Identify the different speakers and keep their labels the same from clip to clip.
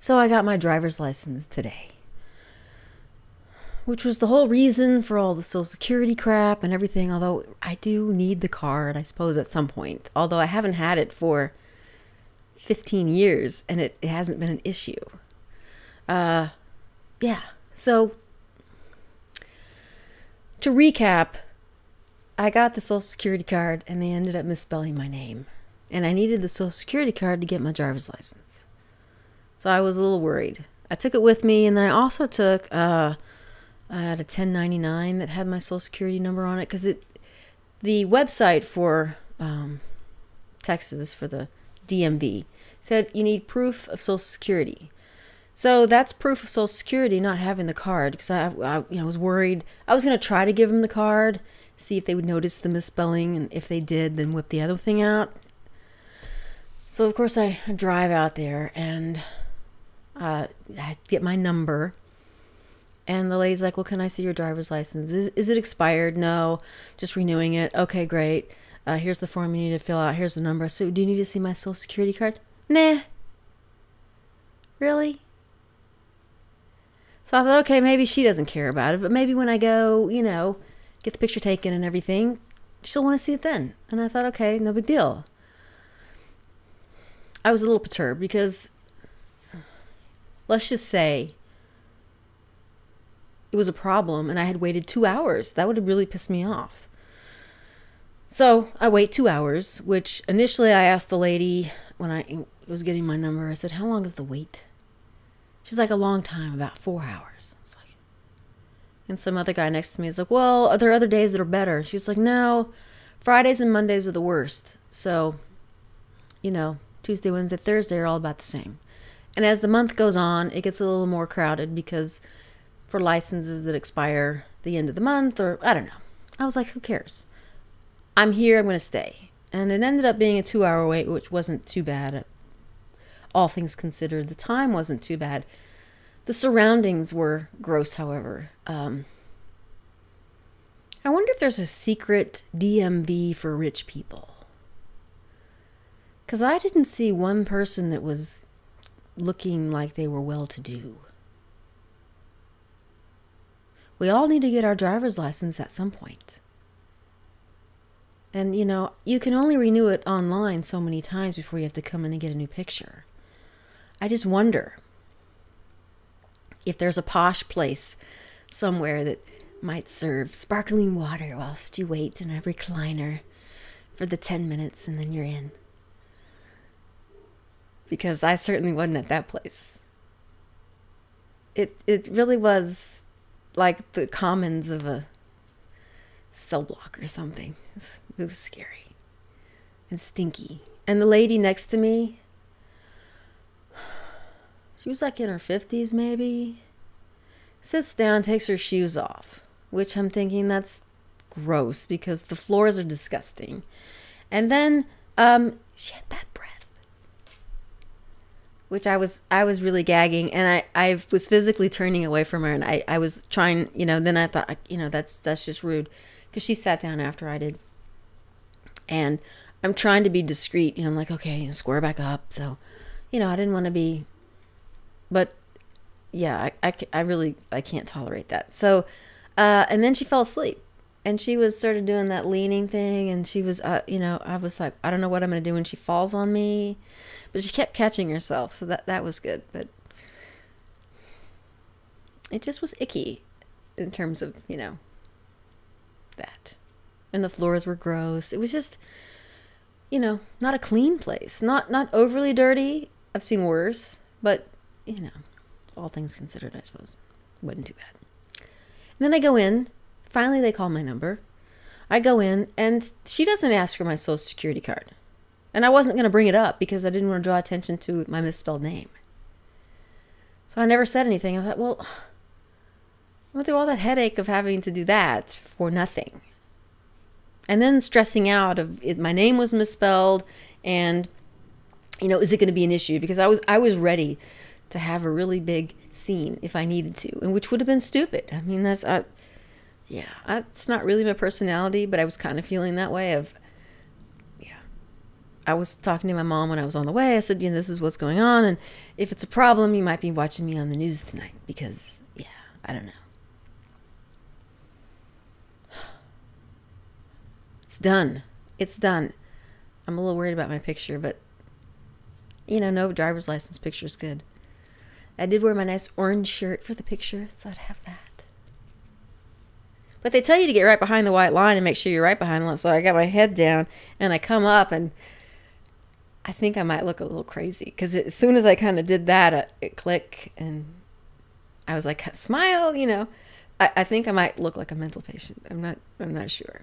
Speaker 1: So I got my driver's license today, which was the whole reason for all the Social Security crap and everything, although I do need the card, I suppose, at some point. Although I haven't had it for 15 years and it hasn't been an issue. Yeah. So to recap, I got the Social Security card and they ended up misspelling my name. And I needed the Social Security card to get my driver's license. So I was a little worried. I took it with me, and then I also took I had a 1099 that had my Social Security number on it, because the website for Texas, for the DMV, said you need proof of Social Security. So that's proof of Social Security, not having the card, because I was worried. I was going to try to give them the card, see if they would notice the misspelling, and if they did, then whip the other thing out. So of course I drive out there and I get my number, and the lady's like, well, can I see your driver's license? Is it expired? No, just renewing it. Okay, great. Here's the form you need to fill out. Here's the number. So do you need to see my Social Security card? Nah. Really? So I thought, okay, maybe she doesn't care about it, but maybe when I go, get the picture taken and everything, she'll want to see it then. And I thought, okay, no big deal. I was a little perturbed because, let's just say, it was a problem and I had waited 2 hours. That would have really pissed me off. So I wait 2 hours, which initially I asked the lady when I was getting my number, I said, how long is the wait? She's like, a long time, about 4 hours. I was like, and some other guy next to me is like, well, are there other days that are better? She's like, no, Fridays and Mondays are the worst. So, Tuesday, Wednesday, Thursday are all about the same. And as the month goes on, it gets a little more crowded because for licenses that expire the end of the month, or I don't know. I was like, who cares? I'm here, I'm going to stay. And it ended up being a 2-hour wait, which wasn't too bad. All things considered, the time wasn't too bad. The surroundings were gross, however. I wonder if there's a secret DMV for rich people. Because I didn't see one person that was looking like they were well-to-do. We all need to get our driver's license at some point. And, you can only renew it online so many times before you have to come in and get a new picture. I just wonder if there's a posh place somewhere that might serve sparkling water whilst you wait in a recliner for the 10 minutes and then you're in. Because I certainly wasn't at that place. It really was like the commons of a cell block or something. It was scary and stinky. And the lady next to me, she was like in her 50s maybe, sits down, takes her shoes off, which I'm thinking that's gross because the floors are disgusting. And then she had bad breath, which I was really gagging, and I was physically turning away from her, and I was trying, then I thought, that's just rude, because she sat down after I did, and I'm trying to be discreet, I'm like, okay, square back up, so, I didn't want to be, but, yeah, I can't tolerate that, so, and then she fell asleep, and she was sort of doing that leaning thing, and she was, I was like, I don't know what I'm going to do when she falls on me. But she kept catching herself, so that was good. But it just was icky in terms of, that. And the floors were gross. It was just, not a clean place. Not overly dirty. I've seen worse. But, all things considered, I suppose. Wasn't too bad. And then I go in. Finally, they call my number. I go in, and she doesn't ask for my Social Security card. And I wasn't going to bring it up because I didn't want to draw attention to my misspelled name. So I never said anything. I thought, well, I went through all that headache of having to do that for nothing. And then stressing out of it, my name was misspelled, and, is it going to be an issue? Because I was ready to have a really big scene if I needed to, and which would have been stupid. I mean, that's not really my personality, but I was kind of feeling that way of, I was talking to my mom when I was on the way. I said, this is what's going on. And if it's a problem, you might be watching me on the news tonight because, yeah, I don't know. It's done. It's done. I'm a little worried about my picture, but, no driver's license picture is good. I did wear my nice orange shirt for the picture, so I'd have that. But they tell you to get right behind the white line and make sure you're right behind the line. So I got my head down and I come up and I think I might look a little crazy because as soon as I kind of did that, it clicked and I was like, smile, I think I might look like a mental patient. I'm not sure.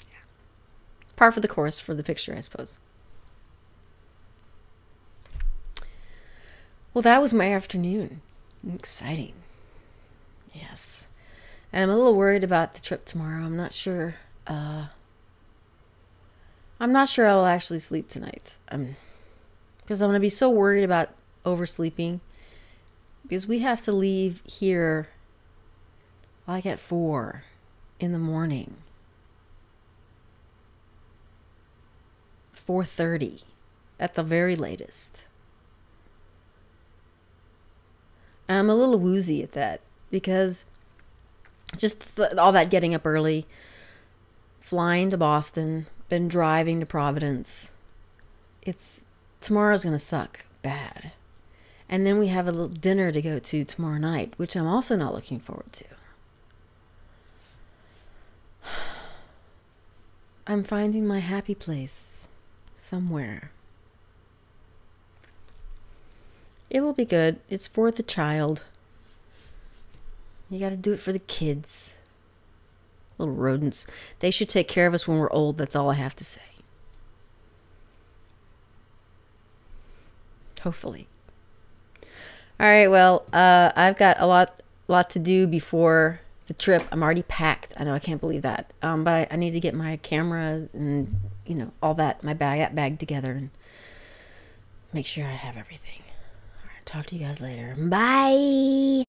Speaker 1: Yeah. Par for the course for the picture, I suppose. Well, that was my afternoon. Exciting. Yes. And I'm a little worried about the trip tomorrow. I'm not sure. I'm not sure I'll actually sleep tonight. Because I'm going to be so worried about oversleeping. Because we have to leave here like at 4 in the morning. 4:30 at the very latest. I'm a little woozy at that because just all that getting up early, flying to Boston, been driving to Providence. Tomorrow's going to suck bad. And then we have a little dinner to go to tomorrow night, which I'm also not looking forward to. I'm finding my happy place somewhere. It will be good. It's for the child. You got to do it for the kids. Little rodents. They should take care of us when we're old. That's all I have to say. Hopefully. All right. Well, I've got a lot to do before the trip. I'm already packed. I know I can't believe that. But I need to get my cameras and all that, my bag together and make sure I have everything. Talk to you guys later. Bye.